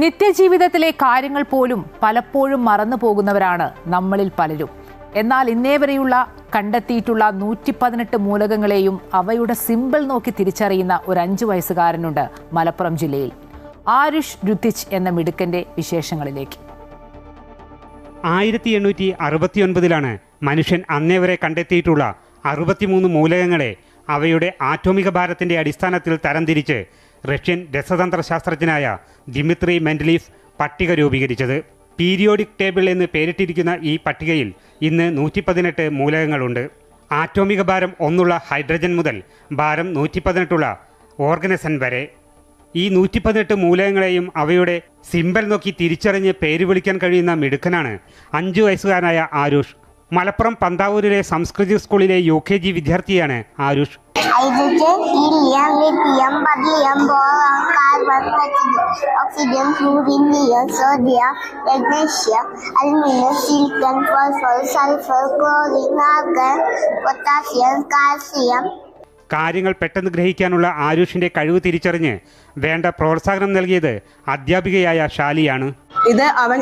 നിത്യജീവിതത്തിലെ കാര്യങ്ങൾ പോലും പലപ്പോഴും മറന്നു പോകുന്നവരാണ് നമ്മളിൽ പലരും. എന്നാൽ ഇന്നേ വരെയുള്ള കണ്ടെത്തിയിട്ടുള്ള 118 മൂലകങ്ങളെയും അവയുടെ സിംബൽ നോക്കി തിരിച്ചറിയുന്ന ഒരു 5 വയസ്സുകാരനുണ്ട് മലപ്പുറം ജില്ലയിൽ. ആരുഷ് രുത്തിച്ച് എന്ന മിടുക്കന്റെ വിശേഷങ്ങളിലേക്ക്. 1869 മനുഷ്യൻ അന്നേ വരെ കണ്ടെത്തിയിട്ടുള്ള 63 മൂലകങ്ങളെ അവയുടെ ആറ്റോമിക ഭാരത്തിന്റെ അടിസ്ഥാനത്തിൽ തരംതിരിച്ച് റഷ്യൻ രസതന്ത്ര ശാസ്ത്രജ്ഞനായ ദിമിത്രി മെൻഡലീഫ് പട്ടിക രൂപീകരിച്ചത്. പീരിയോഡിക് ടേബിൾ എന്ന് പേരിട്ടിരിക്കുന്ന ഈ പട്ടികയിൽ ഇന്ന് 118 മൂലകങ്ങളുണ്ട്. ആറ്റോമിക ഭാരം 1 ഹൈഡ്രജൻ മുതൽ ഭാരം 118 ഓർഗനസൻ വരെ. ഈ 118 മൂലകങ്ങളെയും അവയുടെ സിംബൽ നോക്കി തിരിച്ചറിഞ്ഞ് പേര് വിളിക്കാൻ കഴിയുന്ന മിടുക്കനാണ് 5 വയസ്സുകാരനായ ആരുഷ്. മലപ്പുറം പന്താവൂരിലെ സംസ്കൃതി സ്കൂളിലെ UKG വിദ്യാർത്ഥിയാണ് Aarush. hydrogen, helium, lithium, beryllium, boron, carbon, oxygen, fluorine, neon, sodium, magnesium, aluminum, silicon, phosphorus, sulfur, chlorine, argon, potassium, calcium. കാര്യങ്ങൾ പെട്ടെന്ന് ഗ്രഹിക്കാനുള്ള ആരുഷിന്റെ കഴിവ് തിരിച്ചറിഞ്ഞ് വേണ്ട പ്രോത്സാഹനം നൽകിയത് അധ്യാപികയായ ഷാലിയാണ്. ഇത് അവൻ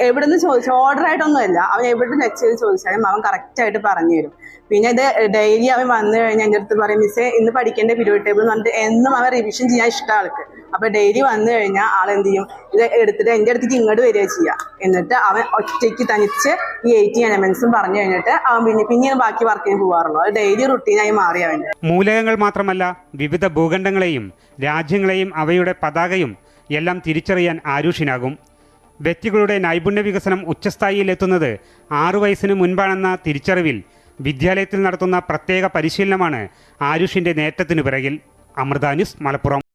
എവിടുന്ന് ചോദിച്ചു, ഓർഡർ ആയിട്ടൊന്നുമല്ല, അവൻ എവിടെ ടെക്സ്റ്റ് ചെയ്ത് ചോദിച്ചാലും അവൻ കറക്റ്റായിട്ട് പറഞ്ഞു തരും. പിന്നെ ഇത് ഡെയിലി അവൻ വന്നു കഴിഞ്ഞാൽ എൻ്റെ അടുത്ത് പറയും, മിസ്സേ ഇന്ന് പഠിക്കേണ്ട പീരിയോഡ് ടേബിൾ എന്ന് പറഞ്ഞിട്ട് എന്നും അവൻ റിവിഷൻ ചെയ്യാൻ ഇഷ്ടം ആൾക്ക്. അപ്പോൾ ഡെയിലി വന്നു കഴിഞ്ഞാൽ ആൾ എന്ത് ചെയ്യും, ഇത് എടുത്തിട്ട് എൻ്റെ അടുത്തേക്ക് ഇങ്ങോട്ട് വരിക ചെയ്യുക. എന്നിട്ട് അവൻ ഒറ്റയ്ക്ക് തനിച്ച് ഈ 80 എലമെന്റ്സും പറഞ്ഞു കഴിഞ്ഞിട്ട് അവൻ പിന്നെയാണ് ബാക്കി വർക്കിന് പോകാറുള്ളൂ. അത് ഡെയിലി റുട്ടീനായി മാറി അവൻ്റെ. മൂലകങ്ങൾ മാത്രമല്ല, വിവിധ ഭൂഖണ്ഡങ്ങളെയും രാജ്യങ്ങളെയും അവയുടെ പതാകയും എല്ലാം തിരിച്ചറിയാൻ ആരുഷിനാകും. വ്യക്തികളുടെ നൈപുണ്യ വികസനം ഉച്ചസ്ഥായിയിലെത്തുന്നത് 6 വയസ്സിന് മുൻപാണെന്ന തിരിച്ചറിവിൽ വിദ്യാലയത്തിൽ നടത്തുന്ന പ്രത്യേക പരിശീലനമാണ് ആരുഷിന്റെ നേട്ടത്തിനു പിറകിൽ. അമൃത ന്യൂസ്, മലപ്പുറം.